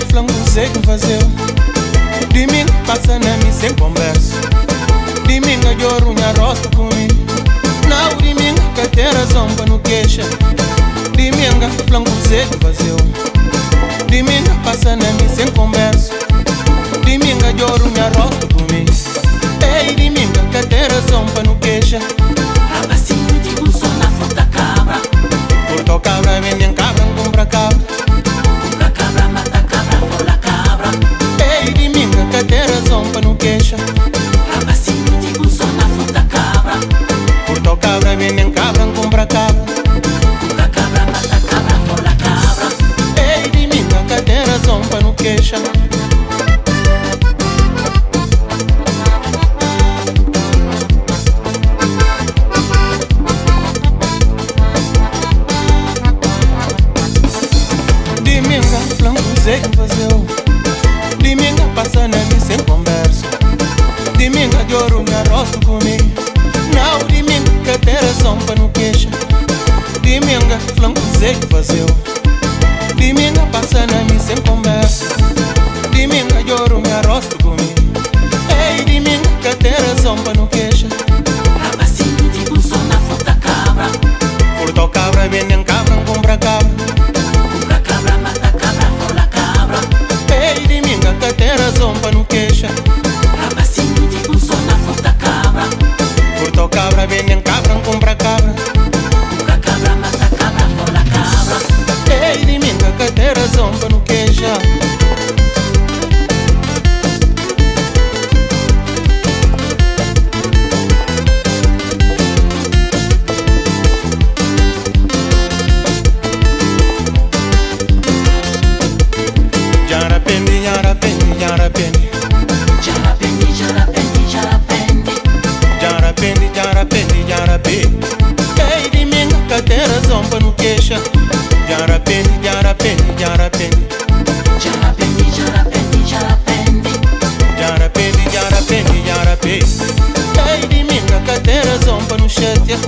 flanco sei que fazer. Domingo passa na mim sem conversa. Domingo eu minha rosto comigo. Não, domingo que tem razão para não queixa. Domingo flanco sei que fazer. Domingo passa na mim sem conversa. Domingo eu minha rosto comigo. Ei, domingo que tem razão para não queixa. Rapacinho de buço na fruta cabra. Cortou cabra, vendem cabra, compra cabra. Compra cabra, mata cabra, fola cabra. Ei, domingo que tem razão para não queixa. Rapacinho de buço na fruta cabra. Cortou cabra, vendem cabra, compra cabra. Compra cabra, mata cabra, fola cabra. Ei, domingo que tem razão para não queixa. Sei que fazer. Domingo passa na mim sem conversa. Domingo de ouro me arrosto comigo. Não, domingo que tem razão para não queixa. Domingo flanco sei que fazer. Domingo passa na mim sem conversa. Domingo de ouro me arrosto comigo. Ei, domingo que tem razão para não queixa. Rapacinho de buço na fruta cabra. Cortou cabra, vendem cabra, compra cabra. Compra cabra, mata cabra, fola cabra. Ei, domingo que tem razão para não queixa. Rapacinho de buço na fruta cabra. Cortou cabra, vendem cabra, compra cabra. Compra cabra, mata cabra, fola cabra. Ei, domingo que tem razão para não queixa. Jarapendi, jarapendi, jarapendi. Jarapendi, jarapendi, jarapendi. Jarapendi, jarapendi, jarapendi. Ei, domingo que tem razão para não queixa. Jarapendi, jarapendi, jarapendi. Jarapendi, jarapendi, jarapendi. Jarapendi, jarapendi, jarapendi. Ei, domingo que tem razão para não chatear.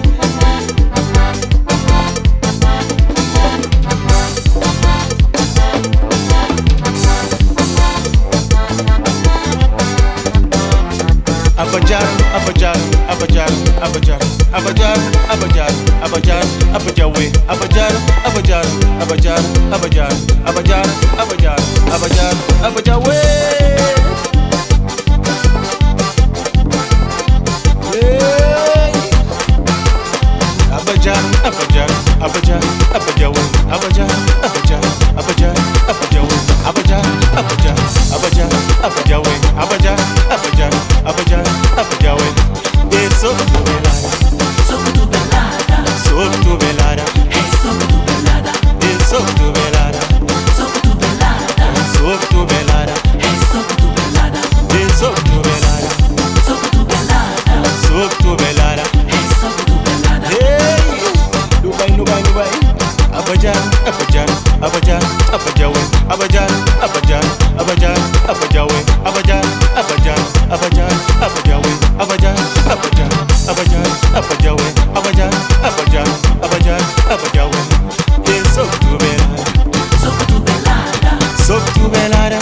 Abajar, abajar, abajar, abajar, abajar, abajar, abajar, abajawe, abajar, abajar, abajar, abajar, abajar, abajar, abajar, abajawe. Abajar, abajar, abajar, abajawe, abajar, abajar, abajar, abajawe, abajar, abajar, abajar, abajawe, abajar, abajar, abajar, abajawe. Eso tu velada, Soco tu velada, sob tu velada, soco tu velada, eso tu velada, soco tu velada, sob tu velada, soco tu velada, eso tu velada, soco tu velada, sob tu velada. soco tu velada. Hey, Dubai, Dubai, Dubai. Abajar, abajar, abajar, abajawe, abajar, abajar, abajar, abajawe, abajar, abajar, abajar, abajawe, abajar, abajar, abajar, abajawe, abajar, abajar, abajar, abajawe. Eso tu velada, Soco tu velada, sob tu velada,